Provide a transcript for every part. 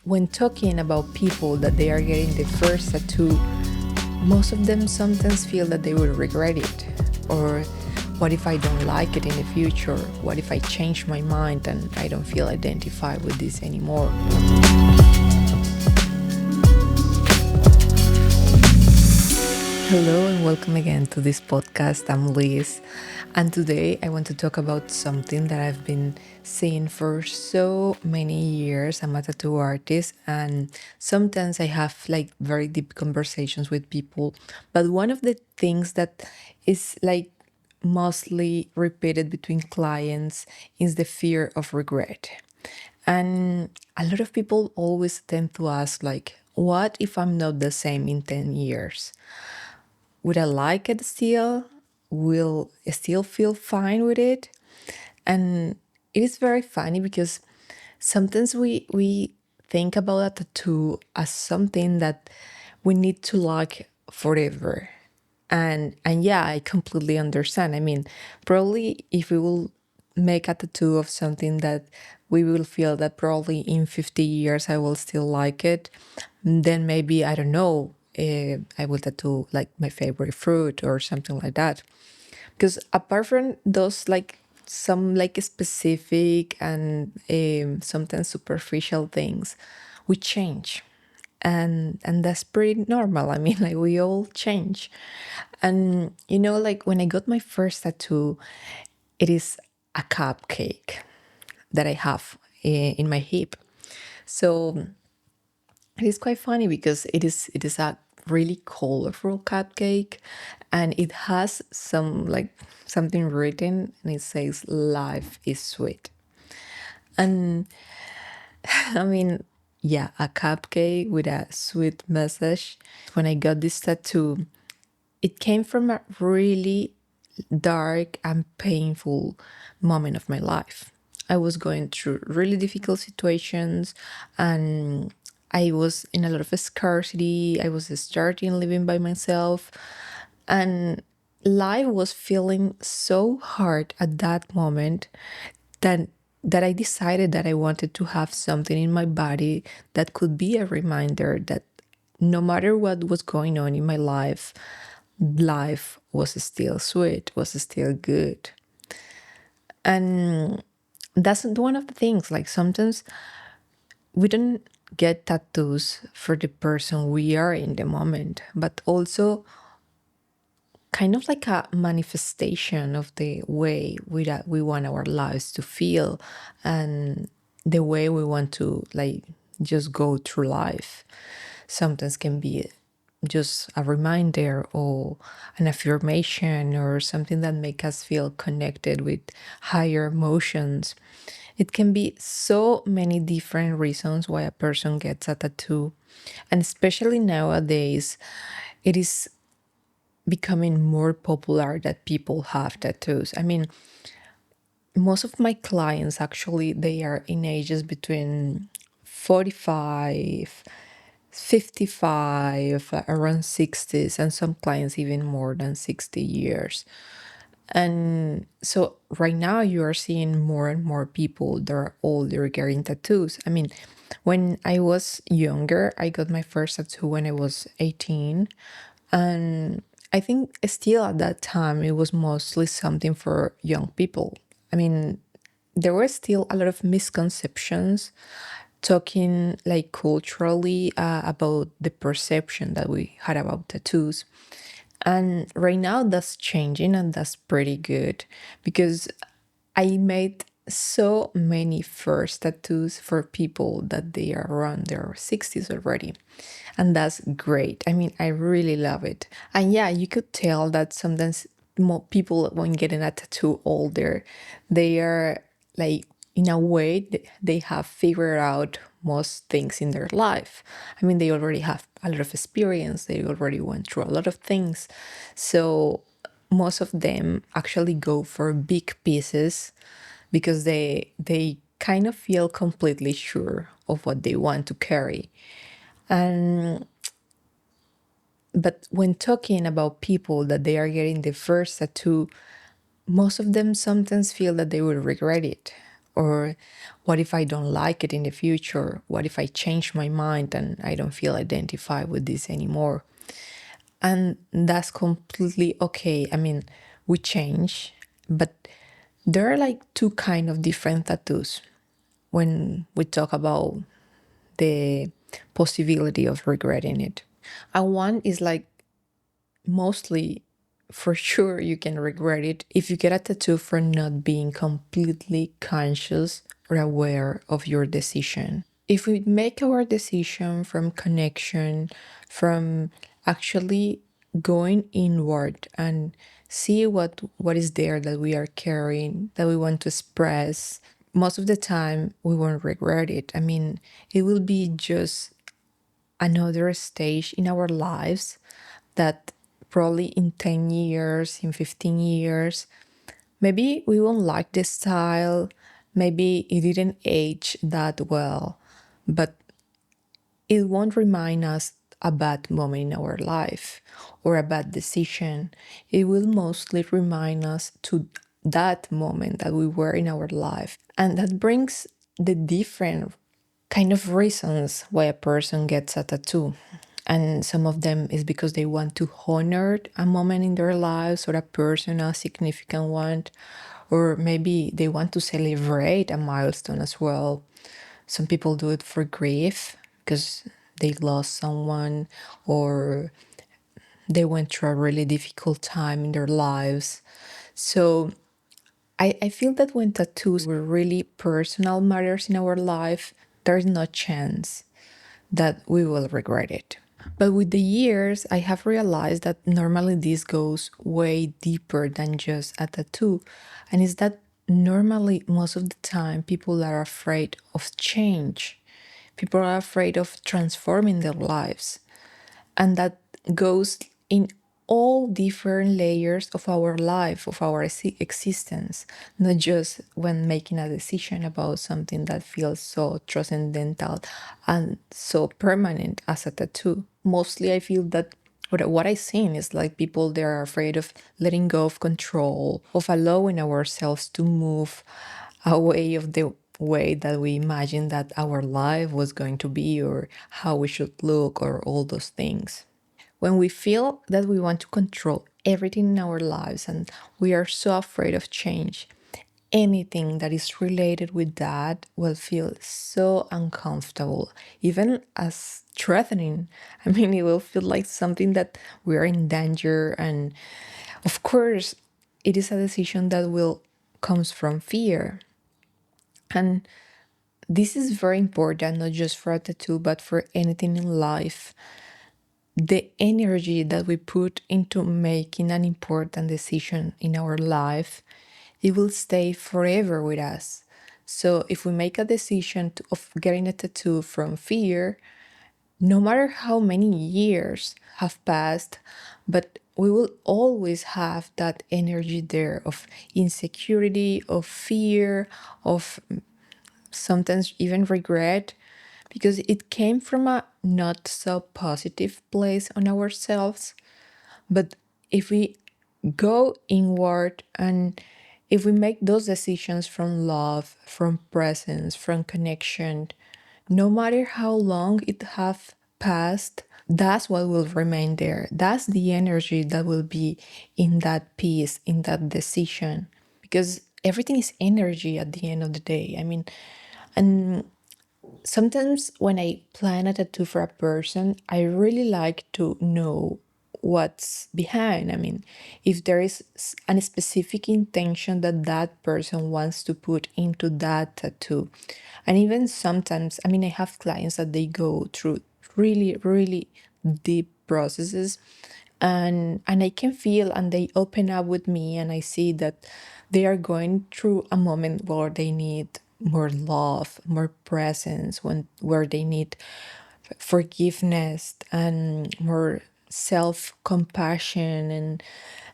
when talking about people that they are getting the first tattoo, most of them sometimes feel that they will regret it. Or what if I don't like it in the future? What if I change my mind and I don't feel identified with this anymore? Hello and welcome again to this podcast. I'm Liz, and today I want to talk about something that I've been seeing for so many years. I'm a tattoo artist, and sometimes I have like very deep conversations with people. But one of the things that is like mostly repeated between clients is the fear of regret. And a lot of people always tend to ask, like, what if I'm not the same in 10 years? Would I like it still? Will I still feel fine with it? And it is very funny because sometimes we think about a tattoo as something that we need to like forever. And yeah, I completely understand. I mean, probably if we will make a tattoo of something that we will feel that probably in 50 years I will still like it, then maybe, I don't know, I will tattoo like my favorite fruit or something like that. Because apart from those like some like specific and sometimes superficial things, we change, and that's pretty normal. I mean, like, we all change. And like when I got my first tattoo, it is a cupcake that I have in my hip. So it is quite funny because it is a really colorful cupcake, and it has some like something written, and it says life is sweet. And I mean, yeah, a cupcake with a sweet message. When I got this tattoo, it came from a really dark and painful moment of my life. I was going through really difficult situations, and I was in a lot of scarcity. I was starting living by myself, and life was feeling so hard at that moment that I decided that I wanted to have something in my body that could be a reminder that no matter what was going on in my life was still sweet, was still good. And that's one of the things, like, sometimes we don't get tattoos for the person we are in the moment, but also kind of like a manifestation of the way we want our lives to feel, and the way we want to like just go through life. Sometimes can be just a reminder or an affirmation or something that make us feel connected with higher emotions. It can be so many different reasons why a person gets a tattoo, and especially nowadays it is becoming more popular that people have tattoos. I mean, most of my clients actually, they are in ages between 45, 55, around 60s, and some clients even more than 60 years. And so right now you are seeing more and more people that are older getting tattoos. I mean, when I was younger, I got my first tattoo when I was 18. And I think still at that time, it was mostly something for young people. I mean, there were still a lot of misconceptions talking like culturally about the perception that we had about tattoos. And right now that's changing, and that's pretty good because I made so many first tattoos for people that they are around their 60s already. And that's great. I mean, I really love it. And yeah, you could tell that sometimes more people, when getting a tattoo older, they are like, in a way, they have figured out most things in their life. I mean, they already have a lot of experience, they already went through a lot of things. So most of them actually go for big pieces because they kind of feel completely sure of what they want to carry. And but when talking about people that they are getting the first tattoo, most of them sometimes feel that they will regret it. Or what if I don't like it in the future? What if I change my mind and I don't feel identified with this anymore? And that's completely okay. I mean, we change, but there are like two kind of different tattoos when we talk about the possibility of regretting it. And one is like mostly for sure you can regret it if you get a tattoo for not being completely conscious or aware of your decision. If we make our decision from connection, from actually going inward and see what is there that we are carrying, that we want to express, most of the time we won't regret it. I mean, it will be just another stage in our lives that probably in 10 years, in 15 years, maybe we won't like the style, maybe it didn't age that well, but it won't remind us a bad moment in our life or a bad decision. It will mostly remind us to that moment that we were in our life. And that brings the different kind of reasons why a person gets a tattoo. And some of them is because they want to honor a moment in their lives or a person, a significant one, or maybe they want to celebrate a milestone as well. Some people do it for grief because they lost someone or they went through a really difficult time in their lives. So I feel that when tattoos were really personal matters in our life, there's no chance that we will regret it. But with the years, I have realized that normally this goes way deeper than just a tattoo. And is that normally, most of the time, people are afraid of change. People are afraid of transforming their lives. And that goes in all different layers of our life, of our existence, not just when making a decision about something that feels so transcendental and so permanent as a tattoo. Mostly, I feel that what I seen is like people they are afraid of letting go of control, of allowing ourselves to move away of the way that we imagined that our life was going to be or how we should look or all those things. When we feel that we want to control everything in our lives and we are so afraid of change, anything that is related with that will feel so uncomfortable, even as threatening. I mean, it will feel like something that we are in danger. And of course, it is a decision that will comes from fear. And this is very important, not just for a tattoo, but for anything in life. The energy that we put into making an important decision in our life, it will stay forever with us. So if we make a decision of getting a tattoo from fear, no matter how many years have passed, but we will always have that energy there of insecurity, of fear, of sometimes even regret, because it came from a not so positive place on ourselves. But if we go inward and if we make those decisions from love, from presence, from connection, no matter how long it have passed, that's what will remain there. That's the energy that will be in that piece, in that decision. Because everything is energy at the end of the day. I mean, and sometimes when I plan a tattoo for a person, I really like to know what's behind. I mean, if there is a specific intention that that person wants to put into that tattoo. And even sometimes, I mean, I have clients that they go through really, really deep processes and I can feel and they open up with me and I see that they are going through a moment where they need more love, more presence, where they need forgiveness and more self-compassion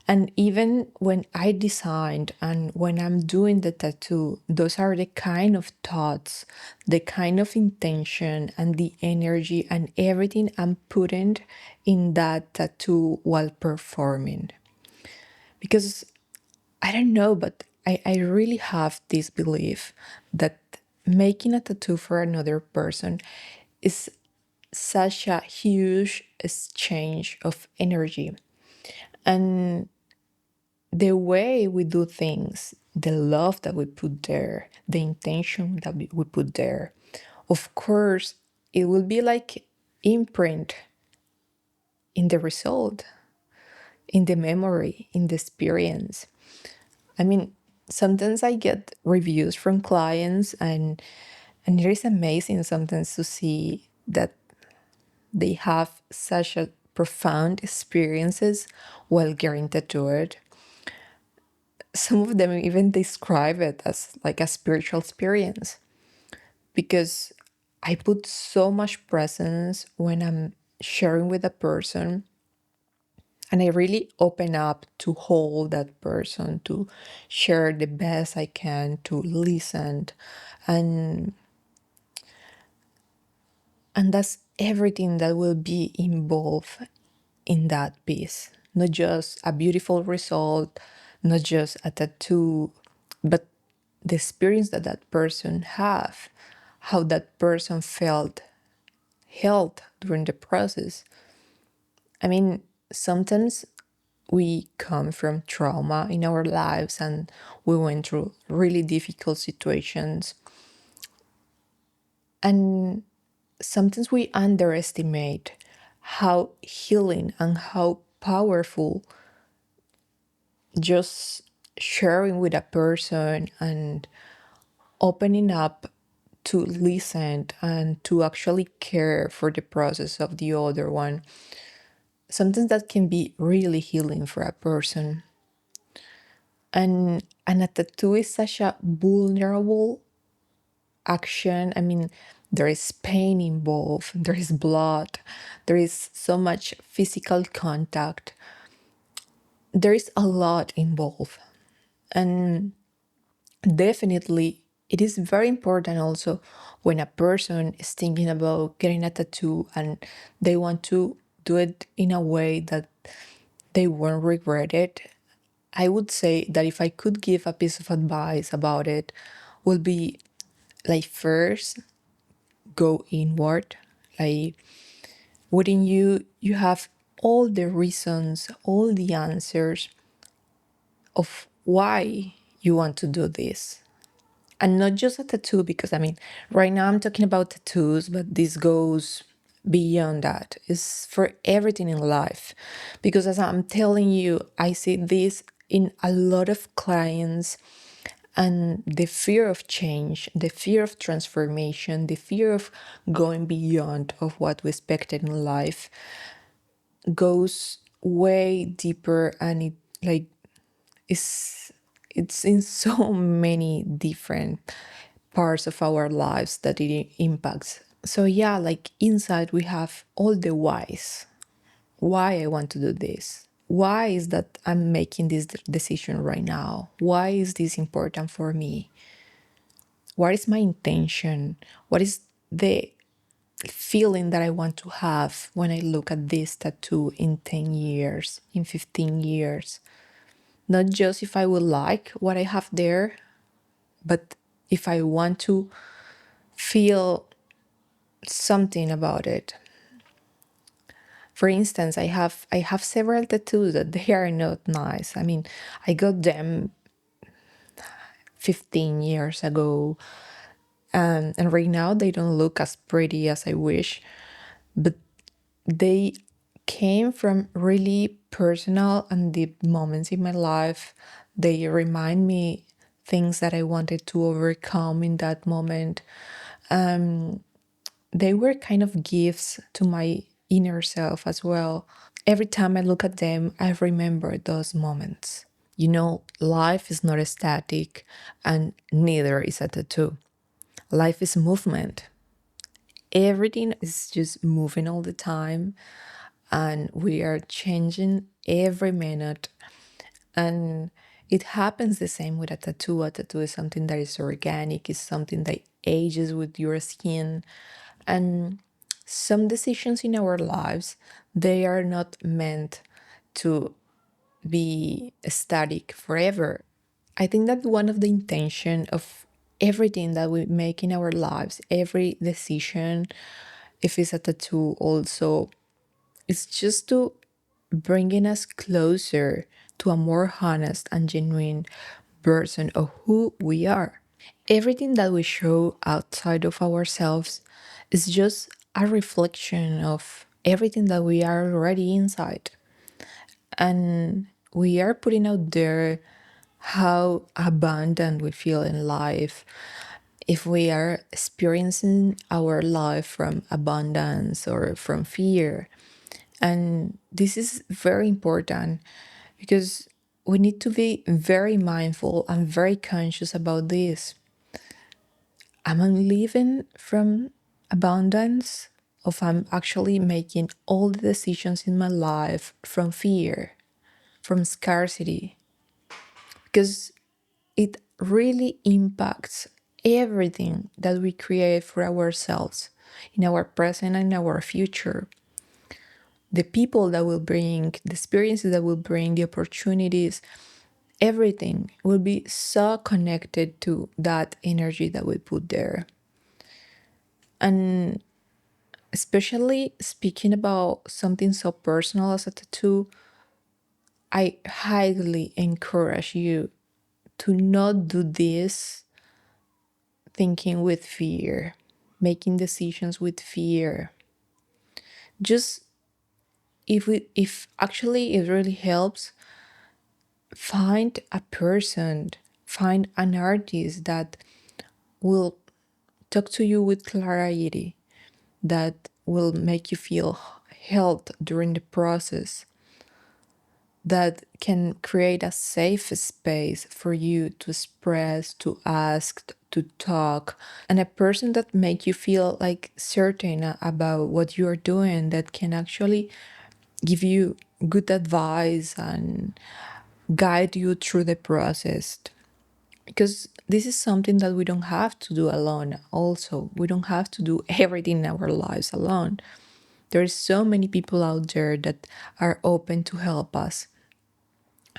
and even when I designed and when I'm doing the tattoo, those are the kind of thoughts, the kind of intention and the energy and everything I'm putting in that tattoo while performing. Because I don't know, but I really have this belief that making a tattoo for another person is such a huge exchange of energy. And the way we do things, the love that we put there, the intention that we put there, of course, it will be like imprint in the result, in the memory, in the experience. I mean, sometimes I get reviews from clients, and it is amazing sometimes to see that they have such a profound experiences while getting tattooed. Some of them even describe it as like a spiritual experience because I put so much presence when I'm sharing with a person, and I really open up to hold that person, to share the best I can, to listen. And and that's everything that will be involved in that piece. Not just a beautiful result, not just a tattoo, but the experience that that person have, how that person felt held during the process. I mean, sometimes we come from trauma in our lives and we went through really difficult situations. And sometimes we underestimate how healing and how powerful just sharing with a person and opening up to listen and to actually care for the process of the other one. Sometimes that can be really healing for a person. And a tattoo is such a vulnerable action. I mean, there is pain involved, there is blood, there is so much physical contact, there is a lot involved. And definitely, it is very important also when a person is thinking about getting a tattoo and they want to do it in a way that they won't regret it. I would say that if I could give a piece of advice about it, would be like first go inward. Like within you, you have all the reasons, all the answers of why you want to do this. And not just a tattoo, because I mean, right now I'm talking about tattoos, but this goes beyond that. It's for everything in life. Because as I'm telling you, I see this in a lot of clients, and the fear of change, the fear of transformation, the fear of going beyond of what we expected in life goes way deeper, and it like is it's in so many different parts of our lives that it impacts. So yeah, like inside we have all the whys. Why I want to do this? Why is that I'm making this decision right now? Why is this important for me? What is my intention? What is the feeling that I want to have when I look at this tattoo in 10 years, in 15 years? Not just if I would like what I have there, but if I want to feel something about it. For instance, I have several tattoos that they are not nice. I mean, I got them 15 years ago, and right now they don't look as pretty as I wish, but they came from really personal and deep moments in my life. They remind me things that I wanted to overcome in that moment. They were kind of gifts to my inner self as well. Every time I look at them, I remember those moments. You know, life is not static, and neither is a tattoo. Life is movement. Everything is just moving all the time, and we are changing every minute. And it happens the same with a tattoo. A tattoo is something that is organic, is something that ages with your skin. And some decisions in our lives, they are not meant to be static forever. I think that one of the intention of everything that we make in our lives, every decision, if it's a tattoo also, it's just to bringing us closer to a more honest and genuine version of who we are. Everything that we show outside of ourselves is just a reflection of everything that we are already inside. And we are putting out there how abundant we feel in life, if we are experiencing our life from abundance or from fear. And this is very important because we need to be very mindful and very conscious about this. Am I living from abundance? Or I'm actually making all the decisions in my life from fear, from scarcity? Because it really impacts everything that we create for ourselves in our present and our future. The people that will bring, the experiences that will bring, the opportunities, everything will be so connected to that energy that we put there. And especially speaking about something so personal as a tattoo, I highly encourage you to not do this thinking with fear, making decisions with fear. Just if actually it really helps, find a person, find an artist that will talk to you with clarity, that will make you feel held during the process, that can create a safe space for you to express, to ask, to talk, and a person that make you feel like certain about what you're doing, that can actually give you good advice and guide you through the process. Because this is something that we don't have to do alone. Also, we don't have to do everything in our lives alone. There is so many people out there that are open to help us,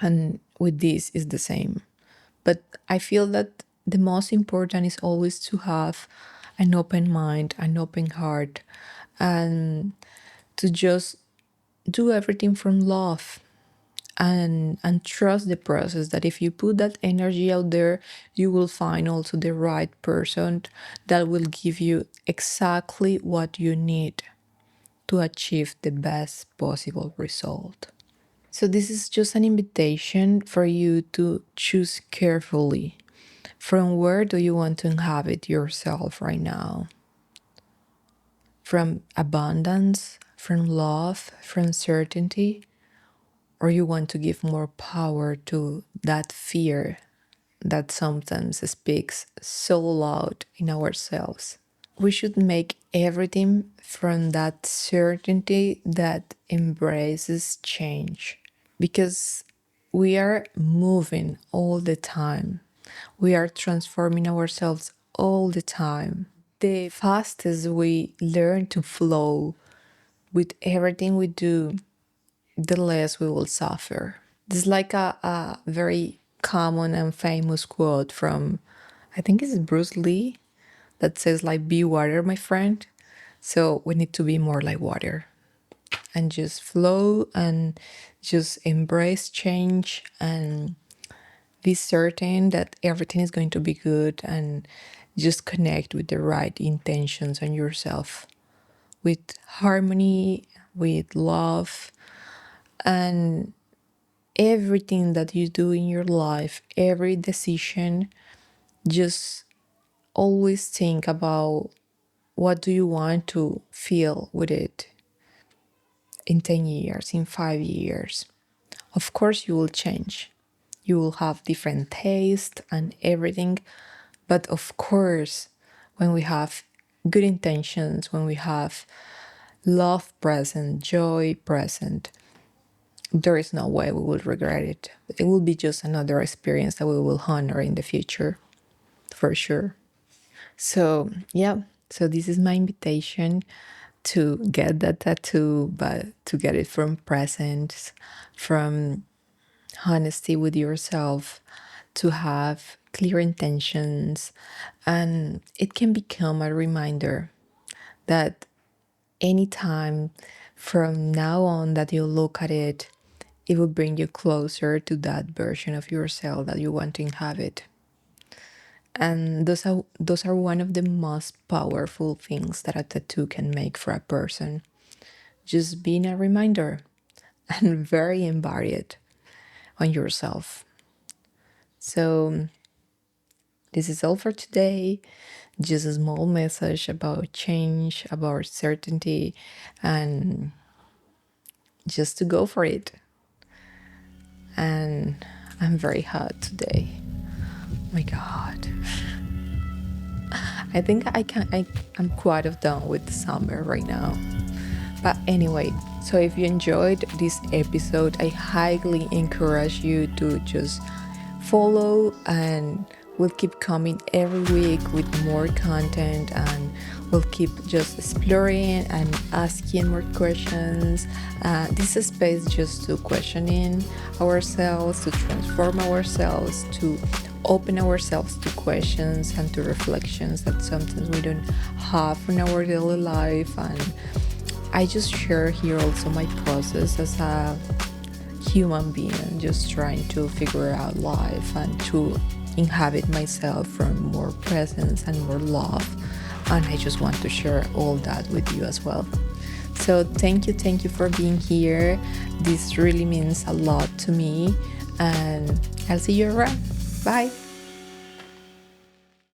and with this is the same. But I feel that the most important is always to have an open mind, an open heart, and to just do everything from love, and trust the process, that if you put that energy out there, you will find also the right person that will give you exactly what you need to achieve the best possible result. So this is just an invitation for you to choose carefully. From where do you want to inhabit yourself right now? From abundance, from love, from certainty? Or you want to give more power to that fear that sometimes speaks so loud in ourselves? We should make everything from that certainty that embraces change, because we are moving all the time. We are transforming ourselves all the time. The fastest we learn to flow with everything we do, the less we will suffer. This is like a very common and famous quote from, I think it's Bruce Lee, that says like, be water, my friend. So we need to be more like water and just flow and just embrace change and be certain that everything is going to be good, and just connect with the right intentions on yourself, with harmony, with love, and everything that you do in your life, every decision, just always think about what do you want to feel with it in 10 years, in 5 years. Of course, you will change. You will have different taste and everything. But of course, when we have good intentions, when we have love present, joy present, there is no way we will regret it. It will be just another experience that we will honor in the future, for sure. So, yeah, so this is my invitation to get that tattoo, but to get it from presence, from honesty with yourself, to have clear intentions, and it can become a reminder that anytime from now on that you look at it, it will bring you closer to that version of yourself that you want to inhabit. And those are one of the most powerful things that a tattoo can make for a person. Just being a reminder and very embodied on yourself. So this is all for today. Just a small message about change, about certainty, and just to go for it. And I'm very hot today. Oh my God. I think I'm quite done with the summer right now. But anyway, so if you enjoyed this episode, I highly encourage you to just follow, and we'll keep coming every week with more content, and we'll keep just exploring and asking more questions. This is a space just to questioning ourselves, to transform ourselves, to open ourselves to questions and to reflections that sometimes we don't have in our daily life. And I just share here also my process as a human being, just trying to figure out life and to inhabit myself from more presence and more love. And I just want to share all that with you as well. So thank you for being here. This really means a lot to me, and I'll see you around. Bye.